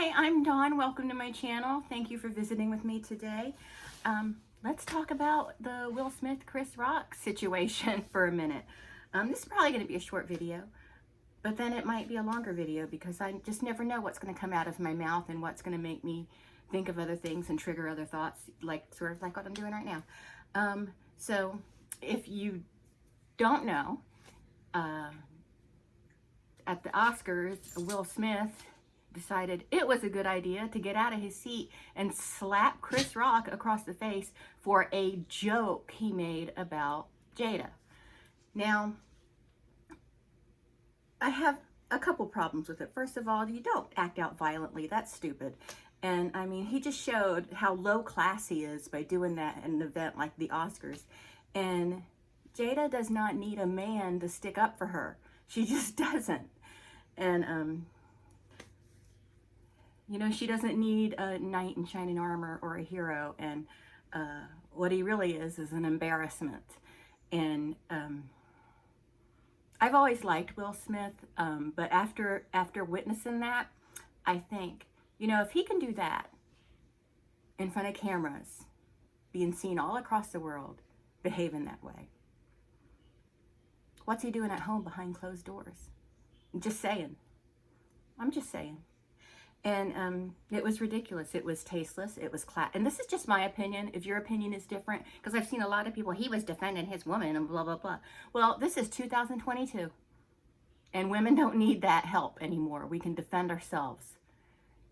Hi, I'm Dawn. Welcome to my channel. Thank you for visiting with me today. Let's talk about the Will Smith, Chris Rock situation for a minute. This is probably going to be a short video, but then it might be a longer video because I just never know what's going to come out of my mouth and what's going to make me think of other things and trigger other thoughts, sort of like what I'm doing right now. So if you don't know, at the Oscars, Will Smith decided it was a good idea to get out of his seat and slap Chris Rock across the face for a joke he made about Jada. Now, I have a couple problems with it. First of all, you don't act out violently. That's stupid. And I mean, he just showed how low class he is by doing that at an event like the Oscars. And Jada does not need a man to stick up for her. She just doesn't. And, you know, she doesn't need a knight in shining armor or a hero. And what he really is an embarrassment. And I've always liked Will Smith, but after witnessing that, I think, you know, if he can do that in front of cameras, being seen all across the world, behaving that way, what's he doing at home behind closed doors? I'm just saying. I'm just saying. And it was ridiculous. It was tasteless. It was and this is just my opinion. If your opinion is different, because I've seen a lot of people, he was defending his woman and blah, blah, blah. Well, this is 2022. And women don't need that help anymore. We can defend ourselves.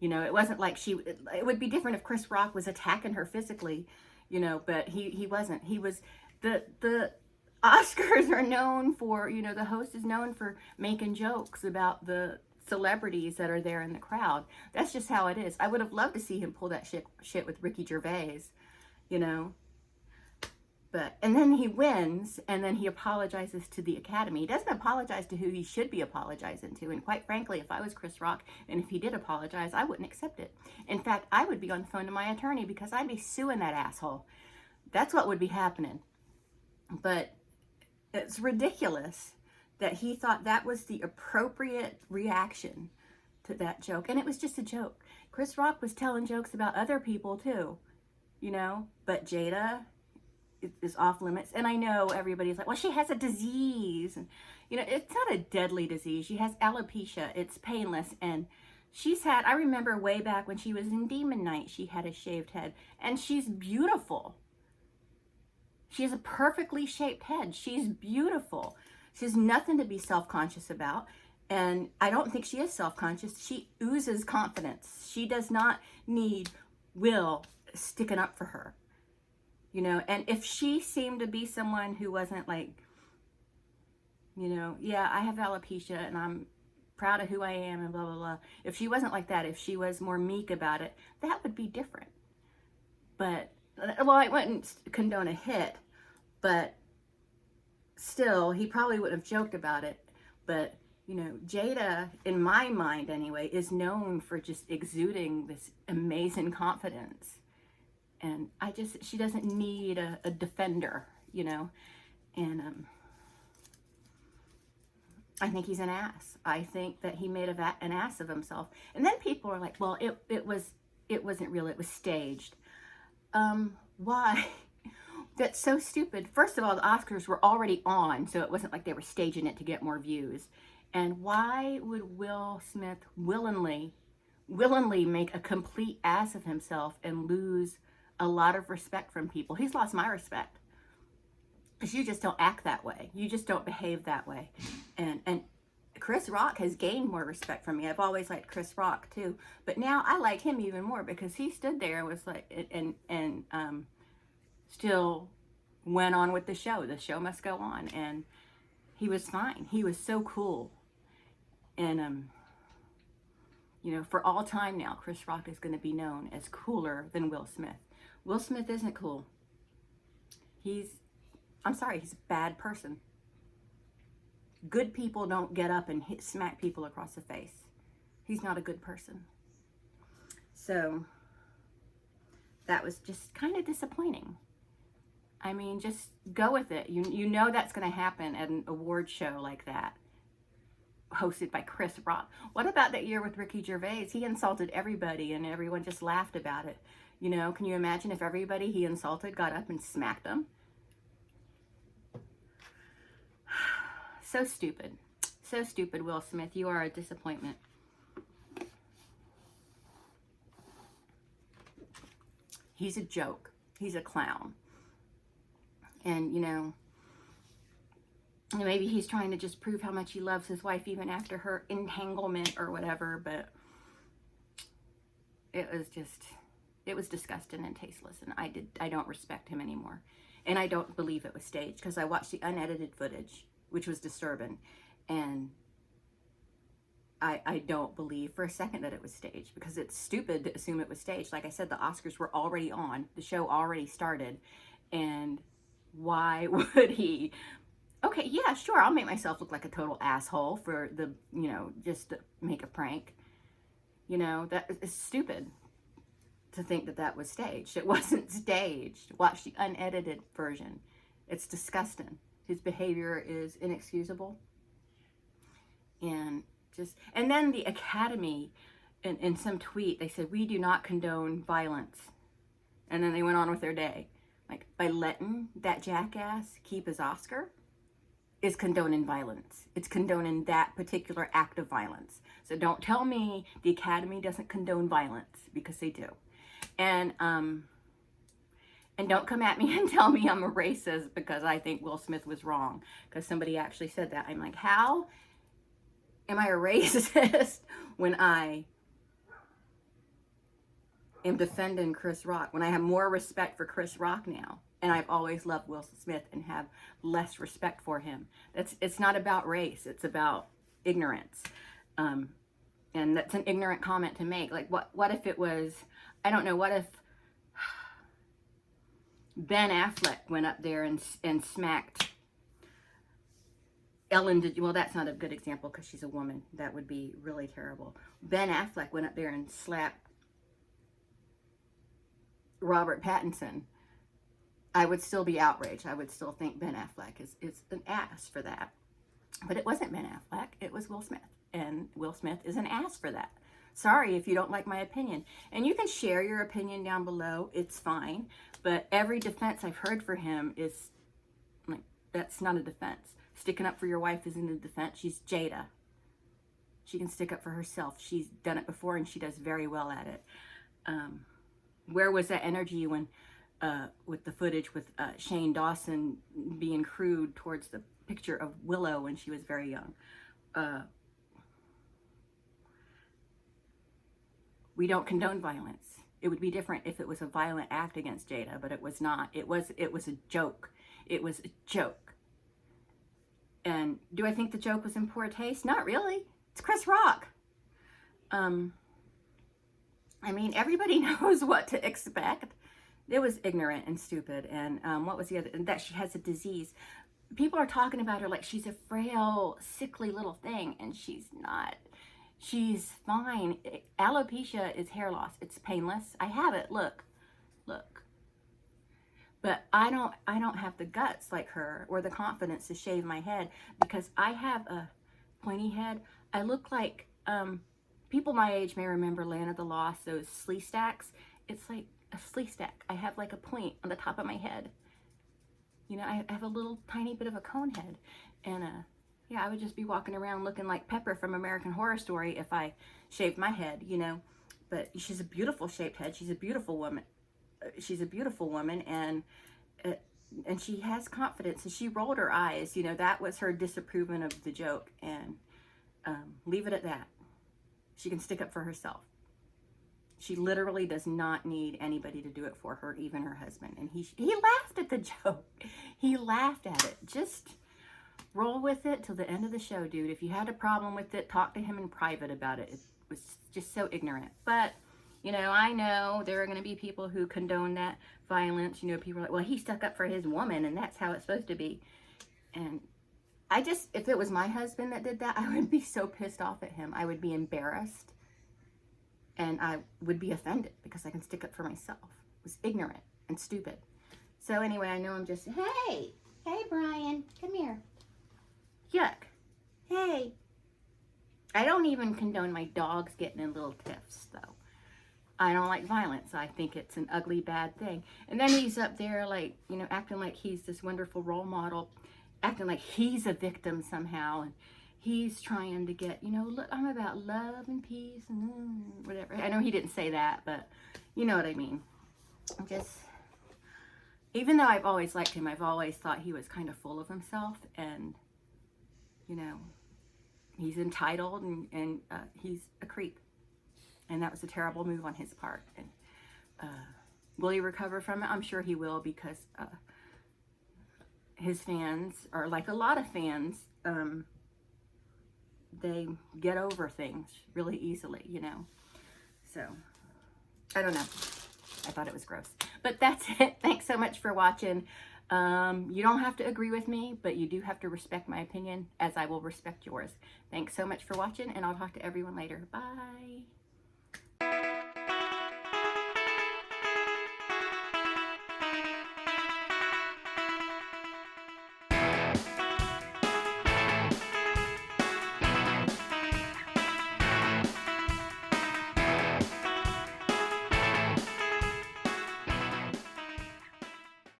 You know, it wasn't like it would be different if Chris Rock was attacking her physically, you know, but he wasn't. He was, the Oscars are known for, you know, the host is known for making jokes about the celebrities that are there in the crowd. That's just how it is. I would have loved to see him pull that shit with Ricky Gervais, you know. But, and then he wins, and then he apologizes to the Academy. He doesn't apologize to who he should be apologizing to. And quite frankly, if I was Chris Rock, and if he did apologize, I wouldn't accept it. In fact, I would be on the phone to my attorney because I'd be suing that asshole. That's what would be happening. But it's ridiculous that he thought that was the appropriate reaction to that joke. And it was just a joke. Chris Rock was telling jokes about other people too, you know, but Jada is off limits. And I know everybody's like, well, she has a disease. And, you know, it's not a deadly disease. She has alopecia. It's painless. And she's had, I remember way back when she was in Demon Knight, she had a shaved head. And she's beautiful. She has a perfectly shaped head. She's beautiful. She has nothing to be self-conscious about. And I don't think she is self-conscious. She oozes confidence. She does not need Will sticking up for her. You know, and if she seemed to be someone who wasn't like, you know, yeah, I have alopecia and I'm proud of who I am and blah, blah, blah. If she wasn't like that, if she was more meek about it, that would be different. But, well, I wouldn't condone a hit, but still, he probably would have joked about it. But, you know, Jada, in my mind anyway, is known for just exuding this amazing confidence. And she doesn't need a defender, you know. And I think he's an ass. I think that he made an ass of himself. And then people are like, well, it wasn't real, it was staged. Why? That's so stupid. First of all, the Oscars were already on, so it wasn't like they were staging it to get more views. And why would Will Smith willingly make a complete ass of himself and lose a lot of respect from people? He's lost my respect. Because you just don't act that way. You just don't behave that way. And Chris Rock has gained more respect from me. I've always liked Chris Rock too. But now I like him even more because he stood there and was like, and still went on with the show. The show must go on. And he was fine. He was so cool. And, you know, for all time now, Chris Rock is going to be known as cooler than Will Smith. Will Smith isn't cool. I'm sorry, he's a bad person. Good people don't get up and smack people across the face. He's not a good person. So, that was just kind of disappointing. I mean, just go with it. You know that's going to happen at an award show like that. hosted by Chris Rock. What about that year with Ricky Gervais? He insulted everybody and everyone just laughed about it. You know, can you imagine if everybody he insulted got up and smacked them? So stupid. So stupid, Will Smith. You are a disappointment. He's a joke. He's a clown. And, you know, maybe he's trying to just prove how much he loves his wife even after her entanglement or whatever, but it was disgusting and tasteless, and I don't respect him anymore. And I don't believe it was staged, because I watched the unedited footage, which was disturbing, and I don't believe for a second that it was staged, because it's stupid to assume it was staged. Like I said, the Oscars were already on, the show already started, and why would he? Okay, yeah, sure, I'll make myself look like a total asshole for the, you know, just to make a prank. You know, that is stupid to think that that was staged. It wasn't staged. Watch the unedited version. It's disgusting. His behavior is inexcusable. And then the Academy, in some tweet, they said, we do not condone violence. And then they went on with their day. Like, by letting that jackass keep his Oscar is condoning violence. It's condoning that particular act of violence. So don't tell me the Academy doesn't condone violence, because they do. And don't come at me and tell me I'm a racist because I think Will Smith was wrong, because somebody actually said that. I'm like, how am I a racist when I am defending Chris Rock, when I have more respect for Chris Rock now? And I've always loved Will Smith and have less respect for him. It's not about race. It's about ignorance. And that's an ignorant comment to make. Like, what if it was, I don't know, what if Ben Affleck went up there and smacked Ellen, well, that's not a good example because she's a woman. That would be really terrible. Ben Affleck went up there and slapped Robert Pattinson. I would still be outraged. I would still think Ben Affleck is an ass for that. But it wasn't Ben Affleck. It was Will Smith. And Will Smith is an ass for that. Sorry if you don't like my opinion. And you can share your opinion down below. It's fine. But every defense I've heard for him is, like, that's not a defense. Sticking up for your wife isn't a defense. She's Jada. She can stick up for herself. She's done it before and she does very well at it. Where was that energy when, with the footage with Shane Dawson being crude towards the picture of Willow when she was very young? We don't condone violence. It would be different if it was a violent act against Jada, but it was not. It was a joke. It was a joke. And do I think the joke was in poor taste? Not really. It's Chris Rock. I mean, everybody knows what to expect. It was ignorant and stupid. And what was the other? That she has a disease. People are talking about her like she's a frail, sickly little thing, and she's not. She's fine. Alopecia is hair loss. It's painless. I have it. Look. But I don't have the guts like her or the confidence to shave my head because I have a pointy head. I look like, people my age may remember Land of the Lost, those slee stacks. It's like a slee stack. I have like a point on the top of my head. You know, I have a little tiny bit of a cone head. And, yeah, I would just be walking around looking like Pepper from American Horror Story if I shaved my head, you know. But she's a beautiful shaped head. She's a beautiful woman. She's a beautiful woman, and she has confidence, and she rolled her eyes. You know, that was her disapproval of the joke, and leave it at that. She can stick up for herself. She literally does not need anybody to do it for her, even her husband. And he laughed at the joke. He laughed at it. Just roll with it till the end of the show, dude. If you had a problem with it, talk to him in private about it. It was just so ignorant. But you know, I know there are going to be people who condone that violence. You know, people are like, well, he stuck up for his woman, and that's how it's supposed to be. And if it was my husband that did that, I would be so pissed off at him. I would be embarrassed, and I would be offended because I can stick up for myself. It was ignorant and stupid. So anyway, I know I'm just, hey, Brian, come here. Yuck. Hey. I don't even condone my dogs getting in little tiffs, though. I don't like violence. I think it's an ugly, bad thing. And then he's up there, like, you know, acting like he's this wonderful role model, acting like he's a victim somehow. And he's trying to get, you know, look, I'm about love and peace and whatever. I know he didn't say that, but you know what I mean. I'm just, even though I've always liked him, I've always thought he was kind of full of himself. And, you know, he's entitled and he's a creep. And that was a terrible move on his part. And will he recover from it? I'm sure he will, because his fans are like a lot of fans. They get over things really easily, you know. So, I don't know. I thought it was gross. But that's it. Thanks so much for watching. You don't have to agree with me, but you do have to respect my opinion, as I will respect yours. Thanks so much for watching, and I'll talk to everyone later. Bye.